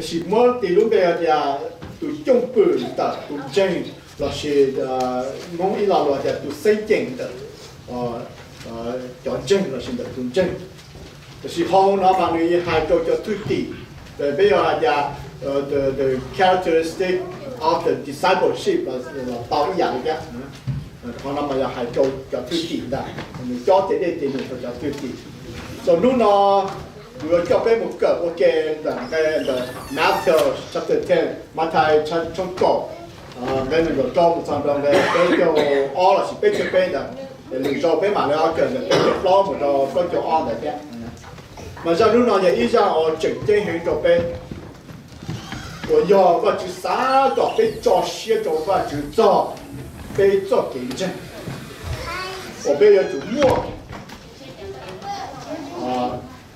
是么地路边的都中本的都正，那是某一老的都西正的，叫正那是的都正，就是好那么你还做叫推地，比如的the characteristic of the discipleship 到一样的，好那么要还做叫推地的，你教这点点就叫推地，所以呢。我教俾một cái OK the Matthew chapter 10 Matthew trong cổ cái mình có trong trong trong cái cho all là chỉ biết cho bên đó để cho bên mà nó cần để cho lo một cho có cho all đấy chứ mà sau lúc nào vậy ý ra ở trực tiếp hiện cho bên của giờ và chữ xã cho bên cho xe cho và chữ cho bên cho kinh doanh ở bên giờ chủ mua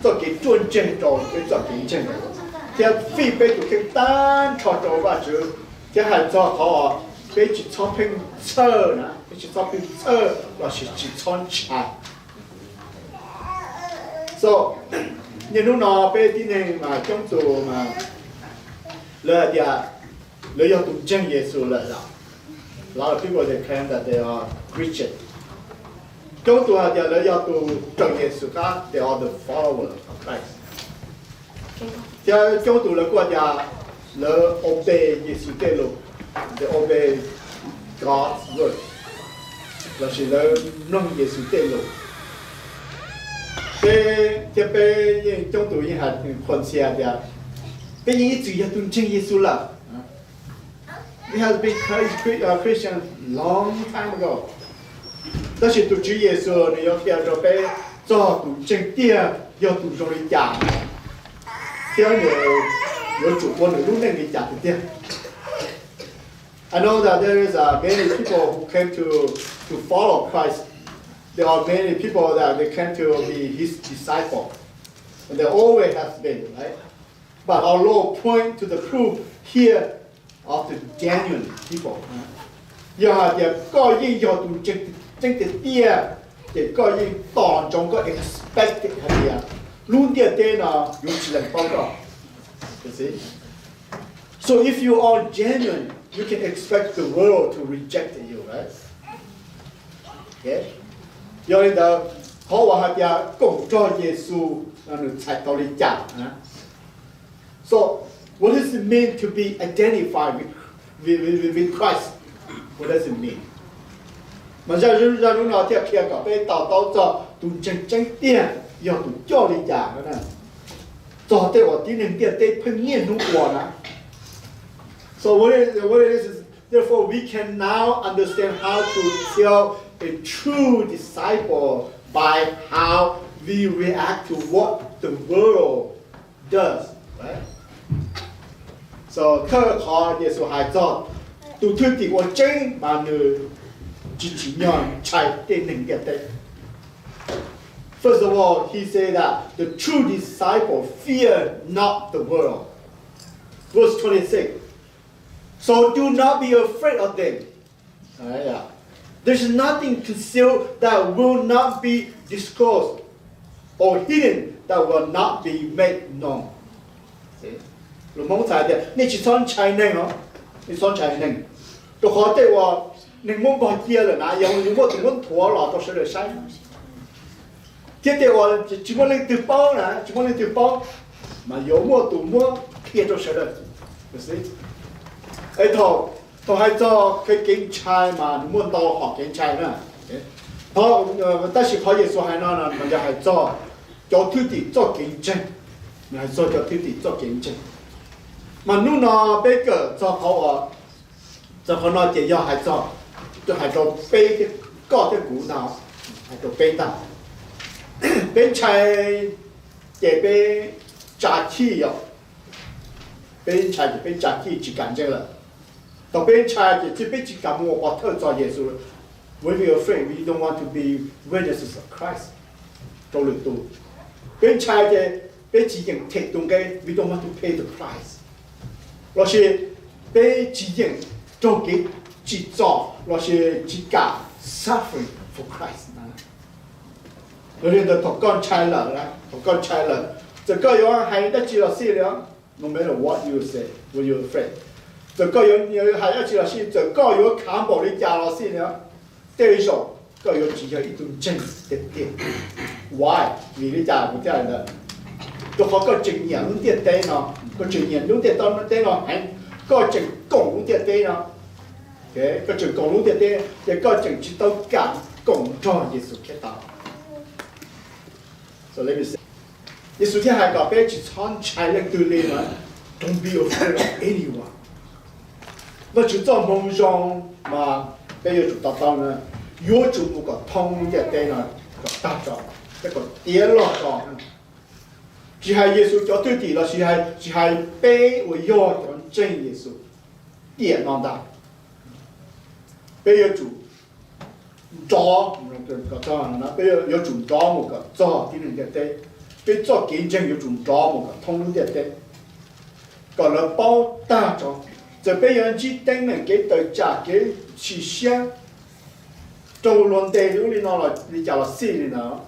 做给专政做给做行政的，这非被就给单操作吧就，这还做好，被去操评测呢，被去操评测，那是去参加。所以，你如果被今天嘛讲做嘛，了的，了要读真耶稣了啦。A lot of people they claim that they are Christian. 讲到下啲，你要到真耶穌家 ，they are the followers of Christ。即係講到你嗰啲，你 obey 耶穌嘅路，你 obey God's word，那是你弄耶穌嘅路。即係講到一下分析下啲，俾你只要尊敬耶穌啦。We have been Christian long time ago。但是读主耶稣，你要叫做被做读正点，要读中的讲，这样有主观的路能力讲的点。I know that there is many people who came to follow Christ. There are many people that they came to be His disciple, and they always have been, right? But our Lord point to the proof here of the genuine people. 要係個人要讀正啲，亦個人當中個 expect 係啲啊，亂啲啲呢，有只能報告。You see? So if you are genuine, you can expect the world to reject you, right? Okay? 有你就好話係啲工作耶穌，你才到你講啊。So what does it mean to be identified with Christ? What does it mean? Mà ra lúc nào thì kia có cái tàu cho tụi chân tiền, giờ tụi cho đi trả nữa nè. Cho tới ở tí nên tiền tới phân nhiên đúng quả nè. So what it is therefore we can now understand how to tell a true disciple by how we react to what the world does, right? So 特考耶稣还做。Tu thuyết thì quan chính mà người chỉ nhon chạy tên nền địa tệ. First of all, he said that the true disciple fear not the world. Verse 26. So do not be afraid of them. There's nothing concealed that will not be disclosed, or hidden that will not be made known. See? Lúc mong chạy thì, nên chỉ son chạy nền hả? Nên son chạy nền. Tôi hỏi tôiว่าnên muốn bao nhiêu là nãy giờ những muốn muốn thua là tôi sẽ được sai. Thế thìว่าchỉ muốn lên từ bao nè, chỉ muốn lên từ bao mà yếu mua tụ mua kia tôi sẽ được. You see? Ấy thôi, tôi hay cho cái kiến trai mà muốn tao học kiến trai nữa. Thôi, ta chỉ hỏi Yexus hay nói là mình hay cho thứ gì cho kiến trai, mình hay cho thứ gì cho kiến trai. Mà lúc nào bây giờ cho họ cho họ nói chỉ do hay cho bê cái có cái củ nào hay cho bê nào bên trái để bê trả chi rồi bên trái thì bên trả chi chỉ cảm giác là còn bên trái thì chỉ biết chỉ cảm một hoặc thơ cho Yexus. When we are afraid, we don't want to be witnesses of Christ. Trong lượt tù bên trái thì bên chỉ những thiệt tung cái we don't want to pay the price. Đó là bên chỉ những trong cái chỉ cho là chỉ cả suffering for Christ. Rồi nên là thằng con trai lợn, thằng con trai lợn, giờ có yếu hay đã chỉ là gì nữa, no matter what you say when you're afraid. 就各有还要知道是就各有看保的家老师呢，对手各有只有一种真的点 ，why 你的家不家的，就好个正言的对呢，个正言的当那对呢，还个正公的对呢，嘅个正公的对，也个正知道讲公作耶稣基督。So let me say， 耶稣ที่ให้กับเป็นจิตชอนใช้เรื่องตัวเลยนะ ，Don't be afraid of anyone。我就做梦中嘛，比如做达到呢，有做那个通的对呢，个达到，这个跌落到，只係耶穌叫對地了，只係被我要講真耶穌，跌落到，比如做做個做呢，比如要做做那個做啲人嘅對，比做見證要做做那個通的對，個了包大咗。就俾人知定能幾對價幾時相，做論地了你攞來你就落死你嗱，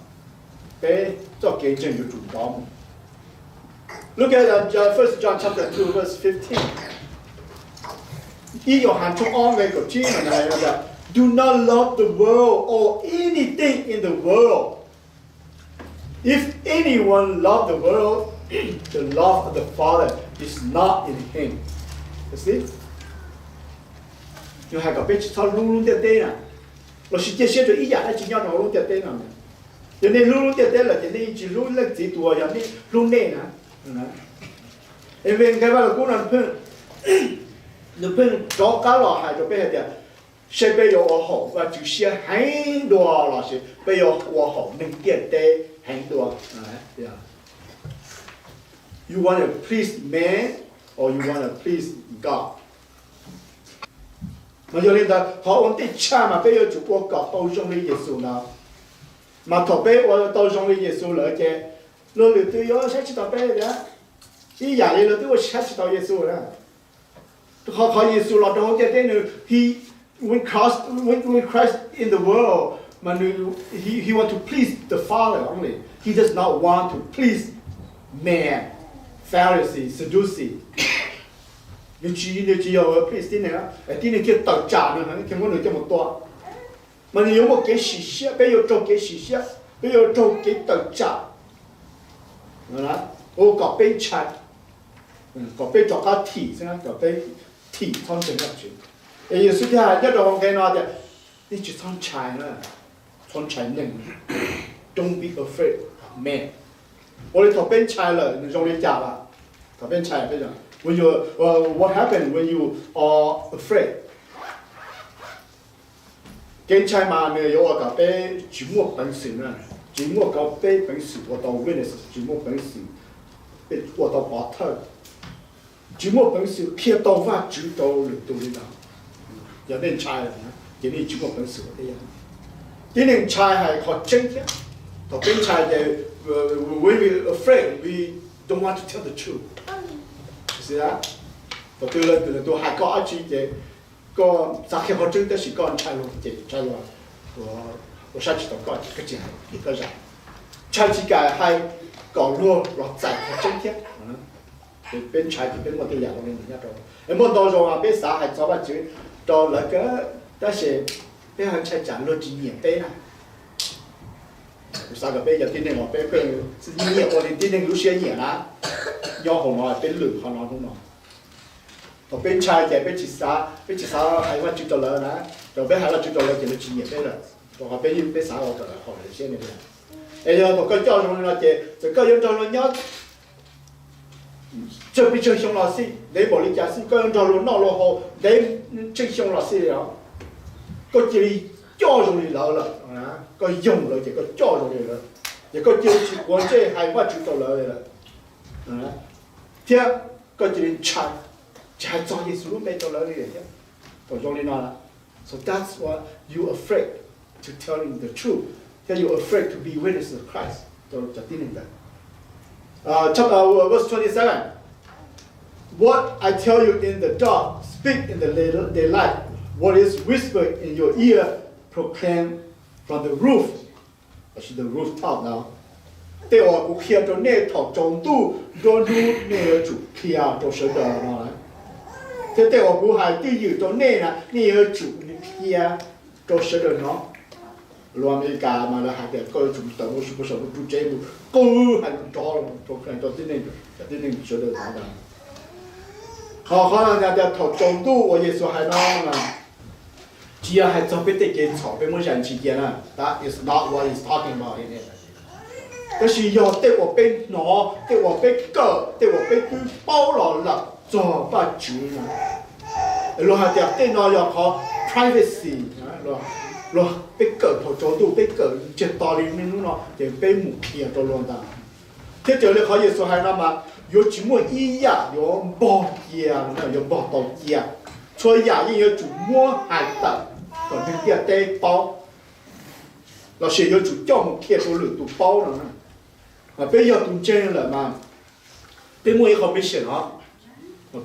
俾做見證要做到。Look at 1 John chapter 2 verse 15。呢個係從安慰個經文係嘅。Do not love the world or anything in the world. If anyone love the world, the love of the Father is not in him. You see? 就係個俾佢攞攞啲啲啦，我實際寫咗一日咧，只有攞攞啲啲啦。人哋攞攞啲啲啦，人哋只攞叻幾多，人哋攞咩啦？因為佢話個人碰，你碰咗加落係就俾佢哋，寫俾我好，或者寫很多老師俾我好，能啲啲很多，係啊。You want to please man or you want to please God？ mà giờ lên đó họ ổn định cha mà bây giờ chủ quốc có tàu trong lý Giêsu nào mà thọ bé ở tàu trong lý Giêsu lỡ chứ luôn lựa tôi yếu sẽ chỉ tàu bé đó ý giả lý lựa tôi sẽ chỉ tàu Giêsu đó họ Giêsu là đó cái tên he when Christ in the world mà he want to please the Father only, he does not want to please man, Pharisee, Sadducee. Nếu chỉ ở please tin này á, tin này kia tạo trả nữa, cái món này cho một toa. Mà nếu một cái xì xia, bây giờ trồng cái xì xia, bây giờ trồng cái tạo trả, đó, ô có bên trái, có bên cho cá thịt, xem có bên thịt thon chân nhập chuyện. Bây giờ suy ra nhất là con cái nào thì, đi chỉ thon trái nữa, thon trái nè, don't be afraid of man. 我哋頭邊柴啦，你用你夾啦，頭邊柴非常。When you what happened when you are afraid？ 跟柴嘛，你有個俾主幕本身啊，主幕個俾本身，我到 witness 主幕本身，俾我到巴特，主幕本身貼到翻主到嚟到呢度，有啲柴啦，有啲主幕本身嗰啲人，啲人柴係學精嘅，頭邊柴就。When we're afraid, we don't want to tell the truth. You see that? But tôi hai có chỉ để có sao khi họ chứng tới sự con trai luôn chỉ trai luôn, của sao chỉ tao có cái gì hay cái gì, trai chỉ cả hai còn luôn lọt giải họ chứng thiết, bên trai thì bên một cái dạng bên nhất rồi, em muốn đâu rồi mà bên xã hay cho bạn chứ, cho là cái đó sẽ bên hàng trai chẳng luôn chỉ nhận bên này. Sao cái bây giờ tin này họ bây giờ nhiều người tin này lúc xưa nhiều lá, do họ nói bên lử họ nói không nói, họ bên trai thì bên chỉ sao hay là chịu trò lỡ đó, rồi bên hay là chịu trò lỡ thì nó chỉ nhiều bên rồi, rồi họ bên xã họ trò lỡ họ để xem này nè, bây giờ họ có cho trong nó thì rồi có những trò lỡ nhớ, chưa bị chơi xong là gì, để bỏ đi trả gì, có những trò lỡ nó là họ để chơi xong là gì đó, có chỉ cho rồi lỡ rồi. Có dùng rồi chỉ có cho rồi rồi, chỉ có tiêu chỉ quan trọng hay quá chịu rồi rồi, thế có chỉ chạy cho Giêsu lúc mấy rồi rồi chứ, tôi cho nên là, so that's why you afraid to telling the truth, that you afraid to be witness of Christ, tôi cho tin rằng, chapter verse 27, what I tell you in the dark, speak in the daylight, what is whispered in your ear, proclaim from the roof, actually the rooftop now. để我不看着那套中度，着路那主看着是的嘛。这对我不还对有着那呢，那有主你看着是的呢。罗美加嘛了还得搞主的，我是不是我主这部搞还着了，着看着这那是的啥的。好好人家的套中度，我也说还那了。只要还做别的检查，别么人去检了 ，That is not what he's talking about in it。但是要对我被拿，对我被割，对我被对包了，做不住呢。然后的对那要靠 privacy 啊，然后被割头做到被割，这道理面喏，就被木片做乱的。这条里可以说还那么有什么一样，有包样呢，有包到样，所以呀，有主摸还的。còn những cái tay bao là sẽ có chủ cho một kia số lượng tụ bao rồi mà bây giờ tụ trên là mà bây mỗi cái mission đó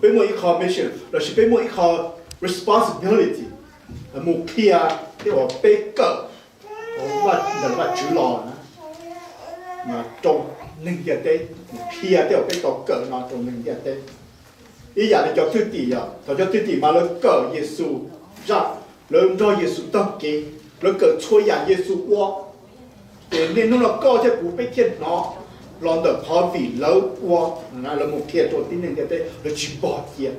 bây mỗi cái mission là sẽ bây mỗi cái responsibility một kia thì họ bây cỡ họ là chữ lò mà trong những cái tay một kia thì họ bây tàu cỡ nó trong những cái tay ý giờ là cho thứ tỷ à cho thứ tỷ mà nó cỡ Yexus ra rồi cho Yexus tập kỹ rồi cỡ chối nhà Yexus qua để nên nó có cho cụ biết kiện nó làm được khó vì lâu qua là một kiện cho tin nên cái là chỉ bỏ tiền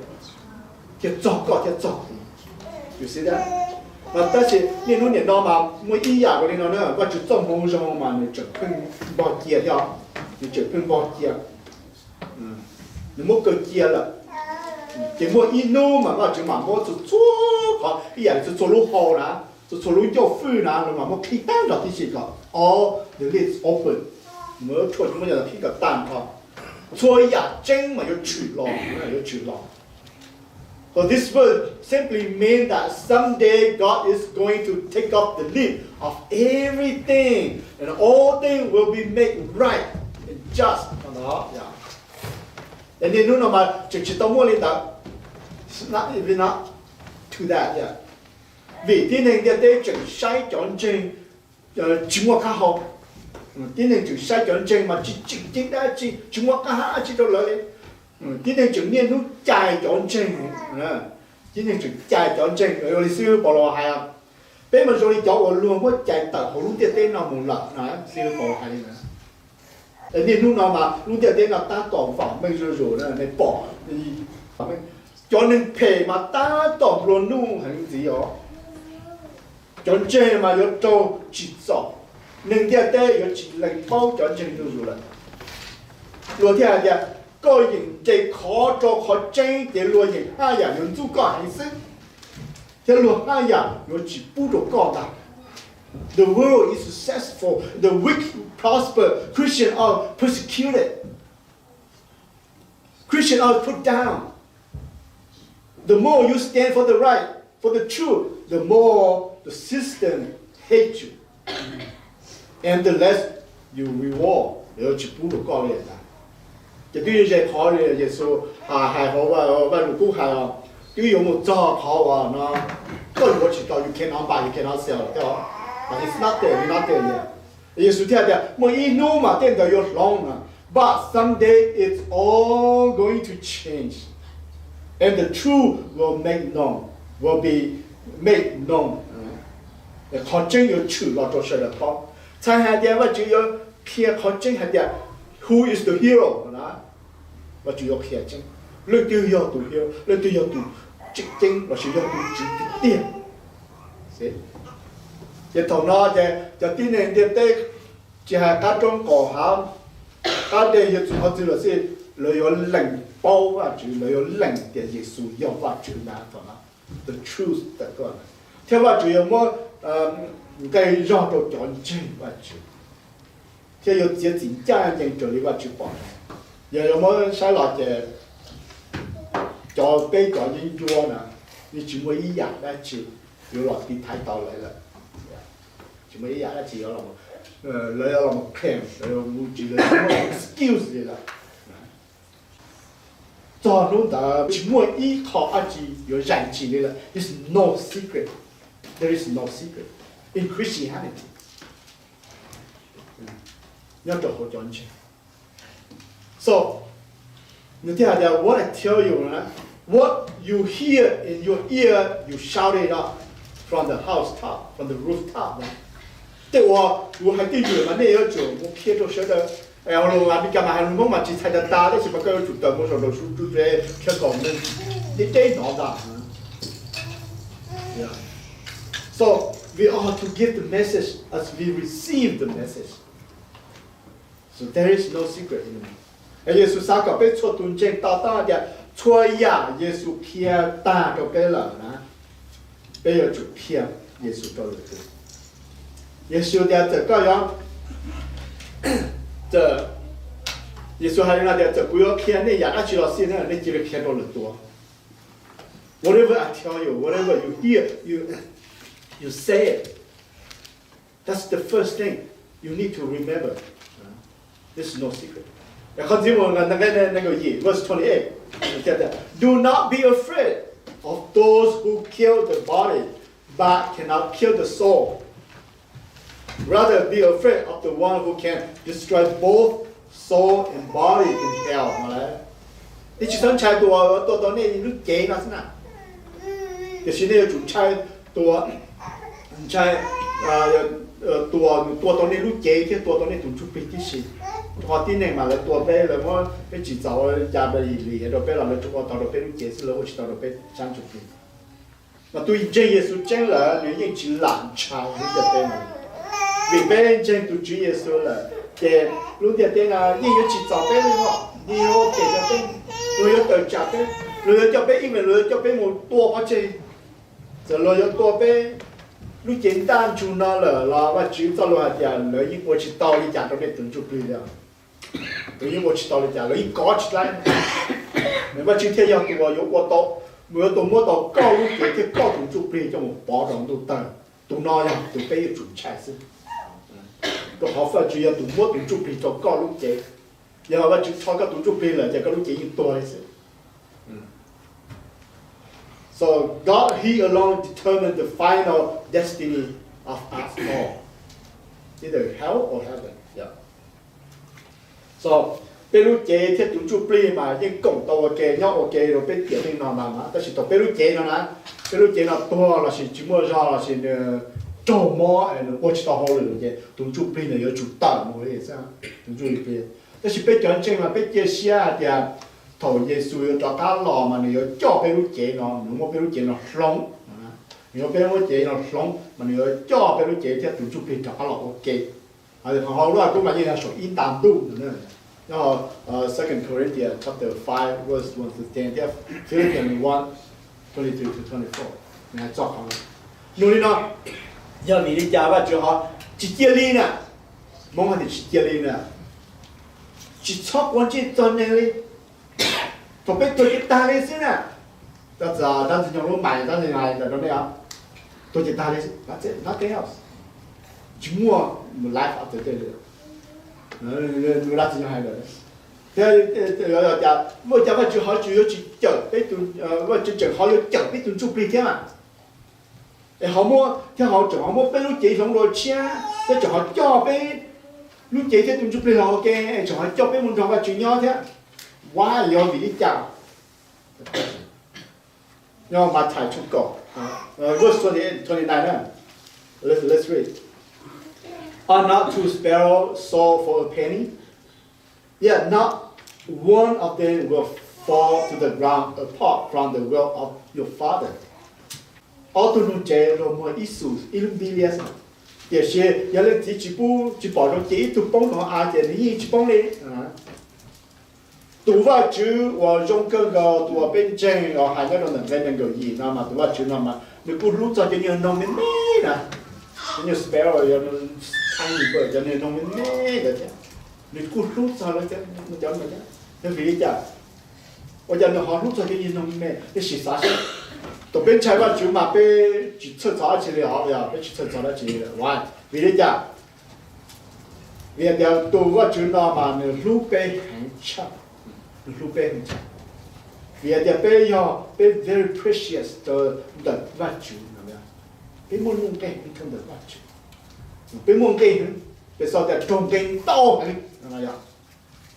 cái cho có cái cho you see that và ta sẽ nên nó nhận đó mà mỗi ý giả của nó nữa và chỉ trong hông trong mà nó chỉ phân bỏ tiền theo nó chỉ phân bỏ tiền nó một cái kia là cái mỗi ý nô mà nó chỉ mà mỗi chỗ chỗ họ ý giả là chỗ lúa hồ là chỗ lúa dầu phơi là mà mỗi khi tan rồi thì chỉ có all the lids open mới thôi chúng bây giờ là khi cả tan thôi thôi giả chân mà có chữ lòng có chữ lòng. So this verse simply means that someday God is going to take off the lid of everything and all things will be made right and just. Đó, yeah. And then lúc nào mà chỉ tao mua lên đó, not to that, yeah. Vì thế nên cái đấy chỉ sai chọn trên chúng ta khá học, thế nên chỉ sai chọn trên mà chỉ đã chỉ chúng ta khá chỉ đâu lợi, thế nên chỉ nên lúc chạy chọn trên, thế nên chỉ chạy chọn trên rồi lịch sử bảo lo hay à, bây giờ rồi cháu luôn có chạy tận hồ lúc tiền tên nào một lần, sử bảo hay nữa. Nên lúc nào mà lúc tiền tên nào ta tổng phỏng bây giờ rồi này bỏ đi, cho nên phê mà ta tổng luôn luôn hành gì đó. Chọn trên mà có trâu chỉ rõ nên theo đây có chỉ lấy bao chọn trên được rồi luôn theo là có những cái khó cho khó trên để luôn những hai dạng những chú có hành sinh theo luôn hai dạng có chỉ bù đồ có ta. The world is successful, the weak prosper, Christians are persecuted, Christians are put down. The more you stand for the right, for the truth, the more the system hates you, and the less you reward. Nếu chỉ bù được con liền là, chỉ tuy nhiên khó liền, Yexus hài họ và lục cũng hài họ, tuy nhiên một trò khó và nó, tôi nói chỉ tao you cannot buy, you cannot sell, đúng không? But it's not there, you're not there yet. Yexus theo đấy, mỗi ý nô mà tên đó you're wrong, but someday it's all going to change, and the truth will make known, will be made known. Khó chân yếu chủ là cho sự là bao. Thay hai đứa và chủ yếu kia khó chân hai đứa. Who is the hero? Và chủ yếu kia chân. Lời tiêu yếu tụ hero, lời tiêu yếu tụ trực chân và chủ yếu tụ trực tiền. Thì thằng nó cho tin nên tiền tế chỉ là các trong cổ hàm. Các đây yếu chủ họ chỉ là gì? Lời yếu lệnh bao và chủ lời yếu lệnh để Yexus yếu và chủ là thằng nó. The truth that God. Theo và chủ yếu mà cái rõ đồ chọn chân và chủ. Theo yếu chỉ chính gia nhân trở lý và chủ bỏ. Giờ mà sai lọt để cho bây cho nhân dùa nè. Vì chúng mới ý dạng đã chịu. Yếu lọt đi thái tàu lại là. Chúng mới ý dạng đã chịu là lấy là một claim. Lấy là một chỉ là một excuse gì là. Cho nó đã chúng mới ý khó á chỉ yếu rảnh chỉ là. It's no secret. There is no secret in Christianity. nhớ cho họ chọn chứ. So, như thế là what I tell you là what you hear in your ear, you shout it out from the housetop, from the rooftop. Thế我还对有嘛那要做，我偏着说的，哎呀，我啊比干嘛还我嘛只猜得大的，是不个主动我说都是主在偏讲的，你这脑子。Yeah. So we are to give the message as we receive the message. So there is no secret in it. 耶稣啥个被错tun正到大的错呀，耶稣偏大个被了呢，被要主偏耶稣到了的。耶稣的这个样，这耶稣还有那的这不要偏那呀，那去了现在那几个偏到了多。Whatever I tell you, whatever you hear, you say it. That's the first thing you need to remember. This is no secret. Verse 28. Do not be afraid of those who kill the body, but cannot kill the soul. Rather, be afraid of the one who can destroy both soul and body in hell. 你去生菜多那你给那是哪？就是那个主菜多，菜多到你路给的多到你都出不的是，我今年嘛来多杯了，我被制造家的里头杯了，就我到了杯路给是了，我去到了杯三出杯。那对这耶稣真了，你一直懒茶你就对嘛。vì bên trên tụi Chúa Giêsu là để lúc đầu tiên là như chỉ找bên nó nhiều để cho bên rồi tự trả bên rồi cho bên因为rồi cho bên một tua bao nhiêu rồi rồi tua bên lúc简单就那了và chỉ cho lo hạt rồi những bộ chỉ tao đi trả cho bên từng chút đi rồi những bộ chỉ tao đi trả rồi có chỉ lại nếu mà chỉ theo dõi tụi yếu quá tao vừa tụi mua tao cao lúc kia thì cao từng chút đi cho một bỏ đồng tụi tao tụi nó nha tụi bây chủ chạy sự tôi học phải chỉ là tụi mua tụi chụp hình cho con lúc chế, giờ mà chỉ cho các tụi chụp hình là chỉ có lúc chế những tuổi thôi. So God, He alone determined the final destiny of us all, either hell or heaven. Yeah. So bên lúc chế thì tụi chụp hình mà những cộng tàu chế nhau ok rồi bên tiền mình nào mà,但是到bên lúc chế nó là bên lúc chế nó to là chỉ mua ra là chỉ trâu mò我知道好了的，同主编的要主打我也是，同主编。但是被讲真嘛，被接下的头耶稣要找他老嘛，你要叫被路接呢，你莫被路接呢怂，你要被路接呢怂，嘛你要叫被路接，这同主编找他老 OK。啊，好了，都嘛应该说应当度的呢。然后2 Corinthians chapter 5 verse 1 to 10, Philippians 1, 23 to 24，你还照好了。努力呢？要你的家吧，就好，去接力呢，忙你去接力呢，去操关键专业的，特别多的大力士呢，但是用路买，但是买的那样，多的大力士，nothing else，就我 life after that，就那是还的，要家，我家吧就好就要去叫，被顿我就正好要叫，被顿做不了嘛。好么，听好正好么，被路接上落钱，这正好叫被路接这东西不了嘅，正好叫被门上个主要的，我要为你讲，要马踩出高，verse 29 呢 ，let's read. Are not 2 sparrows sold for a penny? Yet not one of them will fall to the ground apart from the will of your Father. Autonomie rồi mà Yexus illumination, để xem giờ lên chỉ bảo nó chỉ tụ bông nó ai để ní chỉ bông lên, tụ vào chữ và trong cái gạo tụ bên trên ở hai cái nó nằm bên cái gì nó mà tụ vào chữ nó mà nó cứ lúc cho cho nhiều nông mê nè, như sparrow giờ nó thay bởi cho nên nông mê vậy chứ, nó cứ lúc cho nó chứ nó cho nó chứ, nó vì chứ, bây giờ nó họ lúc cho cho nhiều nông mê, cái sự sao chứ? tụi bên trái vào chú mà bên chỉ测查起来好呀，被去测查了起来，完，为了讲，为了多我知道嘛，那路边很长，路边很长，为了被要被 very precious 的挖掘，怎么样？被梦梦给你看的挖掘，被梦给 bây giờ để trồng cây to này là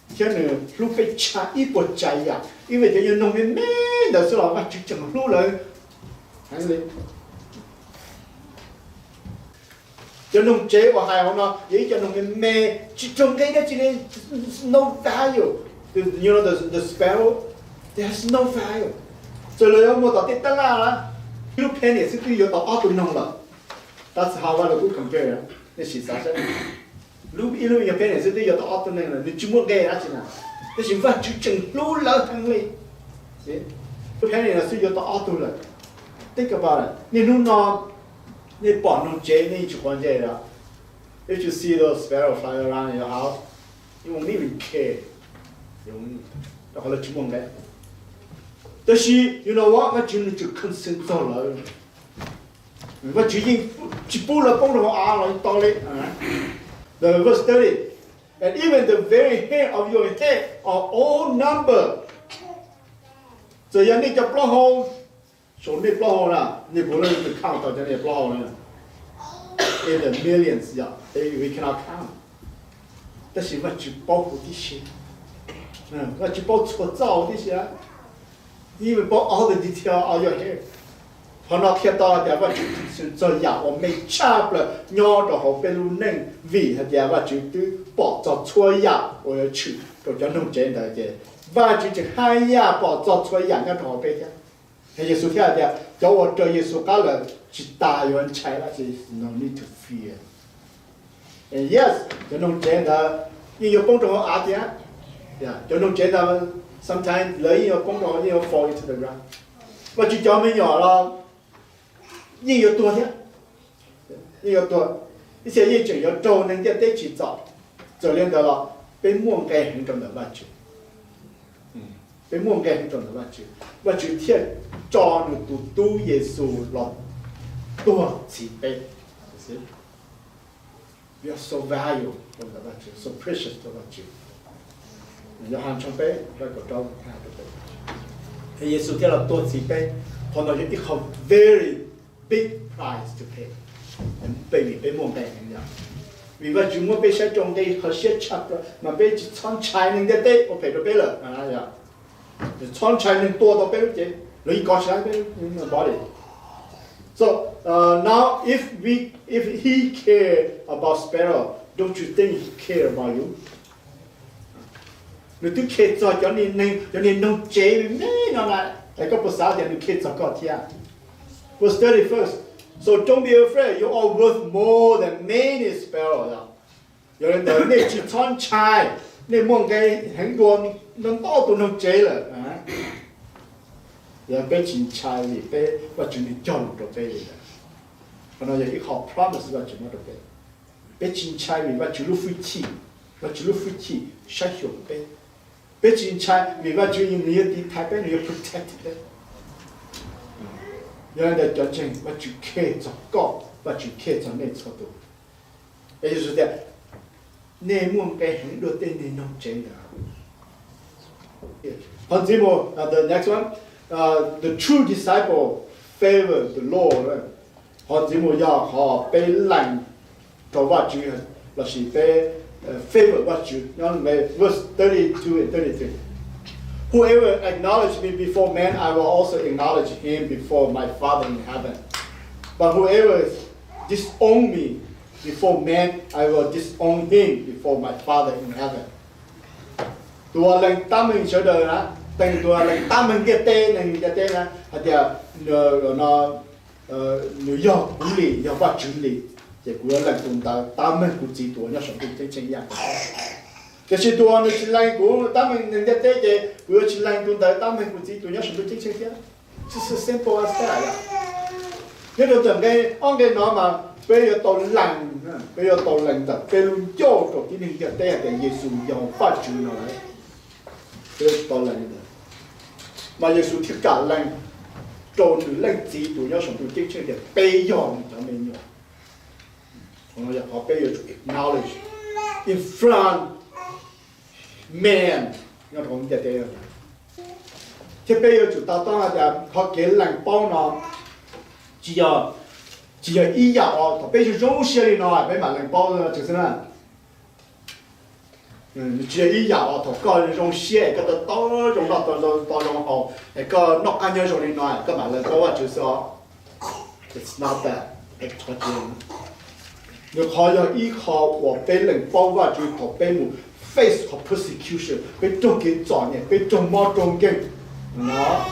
gì thế nữa lúc phải trả ít bột chạy à因为这些农民每的时候我就整路了还是cho nông chế và hài nó vậy cho nông民每种cây đó chỉ nên no value you know the sparrow there's no value cho nên ông mua tao tết ta là lúc penny sẽ tuy có tao tụi nông là that's how I would compare this is such lúc ilu ya penny sẽ tuy có tao tụi nông là你只mua cây đó chỉ là这是我就整路了ทั้งเลยlúc penny là sẽ có tao tụi là think about it 你弄那你帮农接你去关键了 if you see those sparrows fly around your house you won't even care you won't 然后来去梦嘞但是 you know what 我真的就肯生走了我最近一步了帮着我啊了到嘞the verse 30 and even the very hair of your head are all numbered 这样你就不好手你不好了你不能看到这里不好了 in the millions 呀 we cannot count 但是我就保护这些我就保错照这些因为保 all the detail of your hair พอเราเทียบต่อแต่ว่าจุดจะอยากว่าไม่ชอบเลยย้อนต่อเขาเป็นรุ่นหนึ่งวีแต่ว่าจุดที่ปอดจะช่วยอยากว่าจะชื่อตัวจะนุ่งเจนแต่เจว่าจุดจะให้อยากปอดจะช่วยอยากก็ต่อไปแค่ให้เยซูเทียบแต่จะว่าเจอเยซูก็เลยจิตตายวันใช้แล้วจะ no need to fear and yes จะนุ่งเจนแต่ยิ่ง有帮助我阿爹จะนุ่งเจนแต่ sometimes เลยยิ่ง有帮助我ยิ่ง fall into the ground ว่าจุดจะไม่หย่อแล้วยิ่ง有多呢，ยิ่ง有多，一些业主要找人家得去找，找领导了，被蒙盖很重的挖掘，被蒙盖很重的挖掘，挖掘天找你都耶稣了，多慈悲，是，we are so valuable 的挖掘 ，so precious 的挖掘，要喊崇拜，那个找看的，耶稣天了多慈悲，碰到一个 very big price to pay 被蒙盖人家vì vậy chúng tôi sẽ trồng cây họ sẽ chặt rồi mà bây giờ chọn trái nên cái tết có phải được bây giờ chọn trái nên tua đó bây giờ lấy có trái bây giờ bỏ đi so now if he care about sparrow don't you think he care about you nếu tôi care cho nên nông chế mấy nó lại có một sao thì nó care cho con thiệt verse 31st so don't be afraid you are worth more than many sparrows 有人讲你去穿trái你望cái很多能到都能接了也被钱trái里被我准备交到被里的可能有一号 promise 我准备到被钱trái里我就路飞起我就路飞起杀小被钱trái里我就用你的台北你要 protect 的有人在讲真，我就看着高，我就看着那程度。也就是说，内蒙该很多对你弄真的。好，节目the next one, the true disciple favor the Lord. 好，节目要好被人做我主，就是被favor 我主。然后verse 32 and 33. Whoever acknowledges me before men, I will also acknowledge him before my Father in heaven. But whoever disowns me before men, I will disown him before my Father in heaven. ตัวแรงตั้มมันเฉยๆนะแต่ตัวแรงตั้มมันเกเต้นั่นเกเต้นะอาจจะเนาะยอกุลียอว่าจุลีจะกูแรงตุนตาตั้มมันกูจีตัวเนี่ยสมบูรณ์เช่นอย่าง这些多呢，是来过，他们人家这些不要去来过的，他们估计都要什么进行的，这是 simple as that 呀。那个整个按个拿嘛，不要到冷，不要到冷的，不要叫着今天个这个耶稣要发出来，不要到冷的。mà耶稣thiết cả冷，做你冷字都要什么进行的，不要你就没有。我们要好不要去 acknowledge in front man 我同一啲即係要做到當下就學幾能幫我只要一日哦，比如中午時你攞俾埋能幫嘅，就是啦， chỉ ý giáo thọ coi trong xe cái đó trong đó trong họ cái nó ăn nhau rồi nói các bạn là có chữ số it's not that extravagant nếu họ giờ ý họ của bên lệnh bao và chữ thọ bên một face of persecution bên trong cái chọn này bên trong mò trong cái nó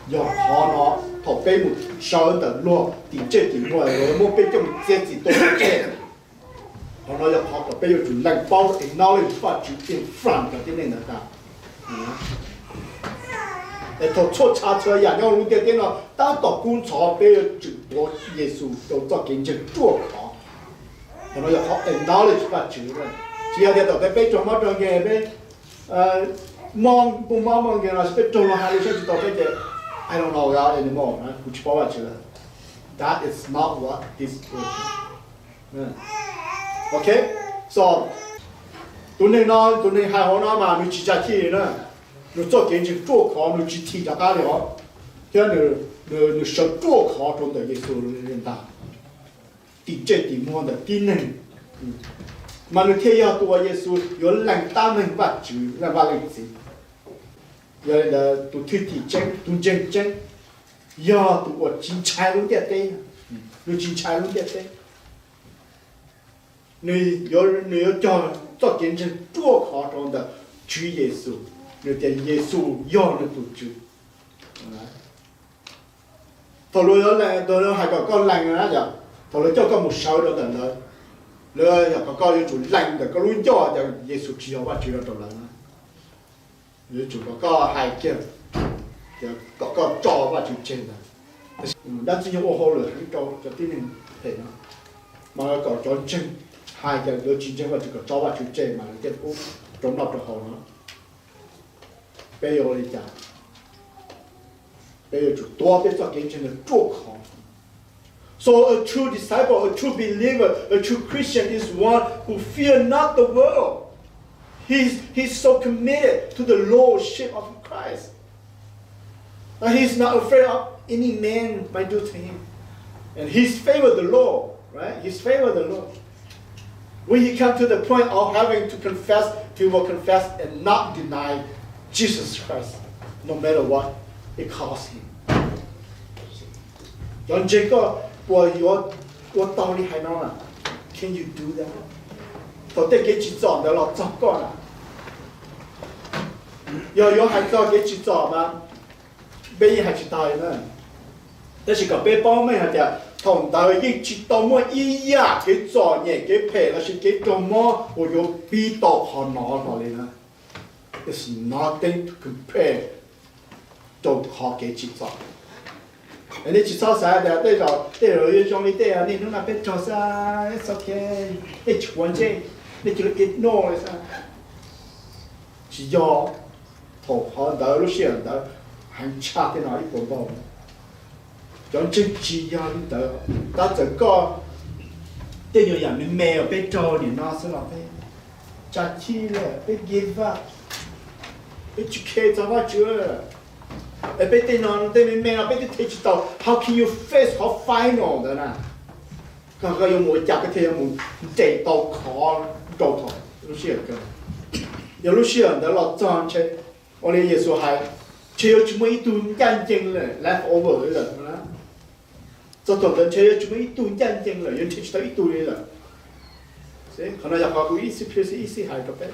giờ họ nó thọ bên một sau đó luôn thì chết thì mua rồi mua bên trong chết thì tôi chết họ nói là họ có bây giờ chủ lãnh bao acknowledge và chủ in front của cái này là ta để thọ chốt cha chơi nhà nhau lúc cái nó ta đọc cuốn chó bây giờ chủ của Giêsu đều cho kiến chứng chua khó họ nói là họ acknowledge và chủ rồi chỉ là để đọc cái bây trong mắt trong cái bây mong cái là bây trong nó hai đứa sẽ đọc cái I don't know God anymore Coojpwm và chủ that is not what this is okay, so tụi này hai họ nói mà mình chỉ trả thi nữa, mình做kiến chứng做考，mình chỉ thi trả cả了，thế mình sẽ做考中的耶稣人大，第这第么的第能，mà mình thấy要多耶稣有冷大门把住，那把例子，有的都推地震，都震，要多我进柴路点的，你进柴路点的。你要做见证做考中的主耶稣，你对耶稣要你不住，头路要来，头路还个冷啊就，头路叫个木烧了的了，了要个要做冷的，个路叫就耶稣只要把住了到了，要做个还叫，就个招把住真的，但是我好了，你招就点能对了，嘛个招真。hai cái đứa chiến tranh và chỉ có cho vào chủ chế mà cái cũng trốn đọc được họ nó bây giờ thì chả bây giờ chủ toa bây giờ kiến chân là chuộc họ so a true disciple, a true believer, a true Christian is one who fear not the world. He's so committed to the lordship of Christ. He's not afraid of any man might do to him, and he's favored the Lord, right? He's favored the Lord. When he comes to the point of having to confess, he will confess and not deny Jesus Christ, no matter what it costs him. 有这个我道理还能啊 ？Can you do that？ 到底幾次做得落做過啦？有係做幾次做嘛？俾係知道嘅，但是個俾幫咩係點？同大家一直到麼一樣嘅做嘢嘅配，那是嘅做麼我有比到好攞嚟啦。It's nothing to compare 做好幾次做。你去做啥的？對着一種你對啊，你那邊做啥 ？It's okay， 你去關鍵，你就 ignore 啥？只要同好到路線的，很差的那一個包。trong chính trị gia đi tới, ta chỉ có tên nhiều nhà mình mèo bên trâu thì nó sẽ là bên trả chi là bên give up, bên chịu khe cho vào chưa, bên tên nó tên mình mèo bên cái chỉ tao how can you face how final đó nè, có dùng một chặt cái thế một chạy tàu khó đầu thọ, lúc xưa cơ, giờ lúc xưa đó là chọn chơi, ông ấy Giêsu hay chơi chúng mấy tuần chân chân là leftover rồi đó. Cho tổng thân chơi chúng ít tuần chân chân là những thích tới ít tuần rồi, thế còn là học cái ít xí hay cái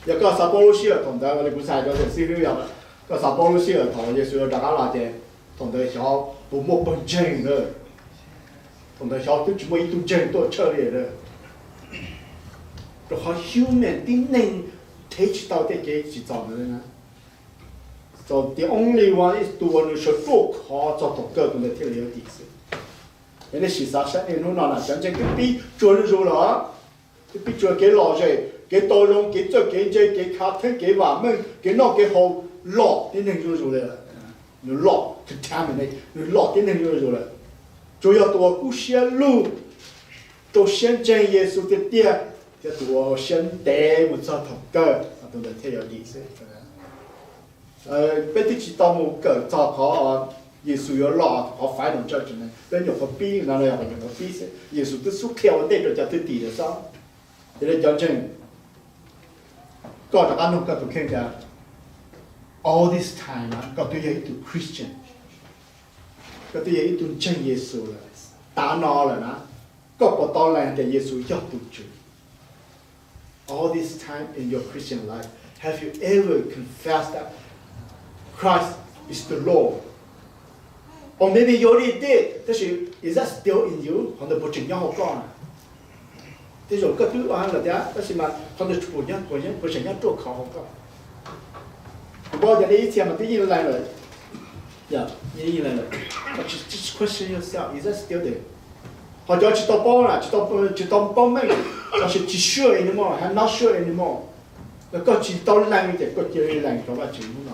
giờ có sao bao nhiêu là tổng thân là cũng sai cho cái xí lưu rồi, có sao bao nhiêu là thằng Giêsu đã cả là thế, tổng thân học bộ một bằng chân rồi, tổng thân học chúng ít tuần chân tôi chơi rồi, rồi họ human tính năng thấy tao cái chỉ chọn rồi nè. So the only one is to one who should talk how to talk to the tell you this. Nên là sự xác nhận nó là chân chân cái bi chuẩn rồi đó, cái bi chuẩn cái lò gì, cái tổ long cái cho cái chơi cái khát thức cái vả mình cái nọ cái hồ lọ cái này rồi là nó lọ contaminate nó lọ cái này rồi là, chủ yếu tôi cũng xem lu, tôi xem chân Giêsu cái tia, cái tôi xem để một số talk cơ, tôi đã tell you this. Bênที่chỉ tao một cái cho họ Giêsu có lọ họ phải đồng cho chuyện này bên nhiều họ bi là này họ nhiều họ bi Giêsu cứ xúc theo để cho tự tỷ là sao để cho chân có đặc anh có tụi khen cả all this time có tụi ấy tụi Christian có tụi ấy tụi chân Giêsu là ta nó là nó có bỏ to lên để Giêsu cho tụi chú all this time in your Christian life have you ever confessed that Christ is the Lord or maybe you already did is that still in you 很多不正要讲这种个对完了的，但是嘛，很多不是人做考好个。我讲的以前嘛，第一来了，呀，一来了，just question yourself, is that still there？ 或者去到包了，去到包门，但是只 sure anymore, I'm not sure anymore。那个去到烂一点，个叫烂头发全部呢，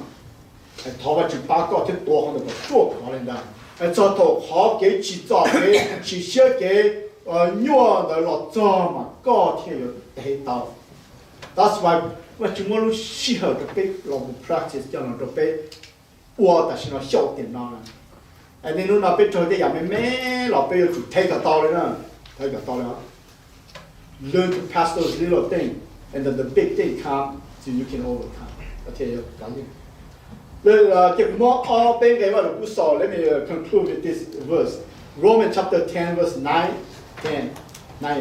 头发就把个就多很多个做考了的，做到好给去做给去写给。nhua đời lọt cho mà có thể thấy tao. That's why chúng tôi lúc xí hợp được cái lòng practice cho nó được cái ua ta xin nó hiệu tiền nó. Anh nên nó biết chơi cái gì mấy lọ bây giờ chỉ thấy cái tao đấy nè, thấy cái tao đó. Learn to pass those little things, and then the big thing come, so you can overcome. Có thể cái gì? Rồi cái món ở bên cái mà được so, let me conclude with this verse. Romans chapter 10 verse 9 and 10.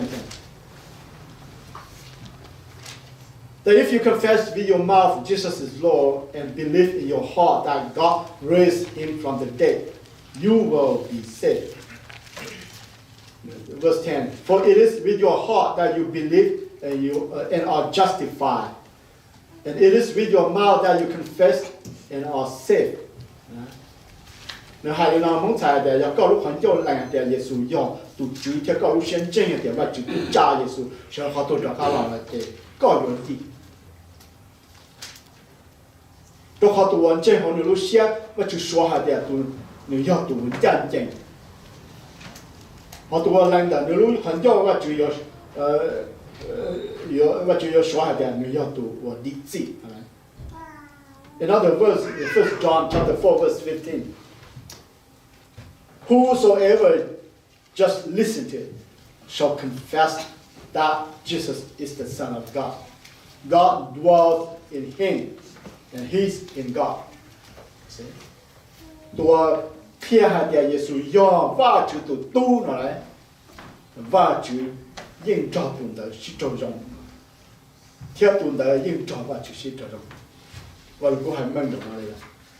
That if you confess with your mouth Jesus is Lord and believe in your heart that God raised him from the dead, you will be saved. Verse 10. For it is with your heart that you believe and are justified. And it is with your mouth that you confess and are saved. Nếu hai đứa mong xài để cho các lúc hắn cho lành để Giêsu do tụi chú theo các lúc sen chân để mà chú cha Giêsu sẽ họ tôi cho các bạn là để có điều gì. Tôi họ tụi anh chân họ nếu lúc xe mà chú xóa hai để tụi nếu do tụi chân chân. Họ tụi anh lành để nếu lúc hắn cho mà chú mà chú xóa hai để nếu do tụi anh đi gì. Another verse, 1 John chapter 4 verse 15. Whosoever just listen to it shall confess that Jesus is the Son of God. God dwells in him, and he's in God. See? Tua pia hadia Yesu yo va chu tu tu nó đấy, va chu yên cho tuần đời sĩ trâu rong, theo tuần đời yên cho va chu sĩ trâu rong, và lúc có hành mong được nó đấy,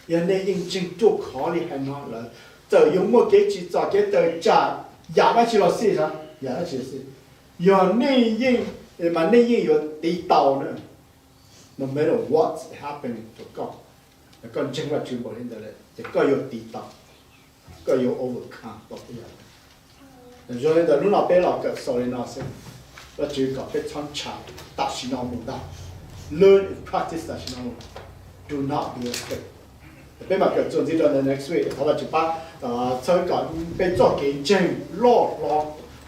giờ này yên chính chỗ khó đi hành nó là. Giờ dùng một cái chỉ cho cái tờ trả giả mà chỉ là gì sao? Giả chỉ là gì? Giờ nên yên mà nên yên có tí tàu nữa. No matter what's happening to God, con chân vào chuyện bảo lên đây là có có tí tàu, có overcome bất cứ gì. Rồi nên là lúc nào bé nào cái sau này nó sẽ và chỉ có biết chọn chọn đặt xin nó một đạo, learn and practice đặt xin nó một, do not be afraid. Bây mà cái chuẩn bị cho next week, họ là chỉ bắt chơi cái bây giờ cái chân lo lo,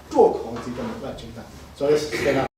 做好这个那个情况，所以现在。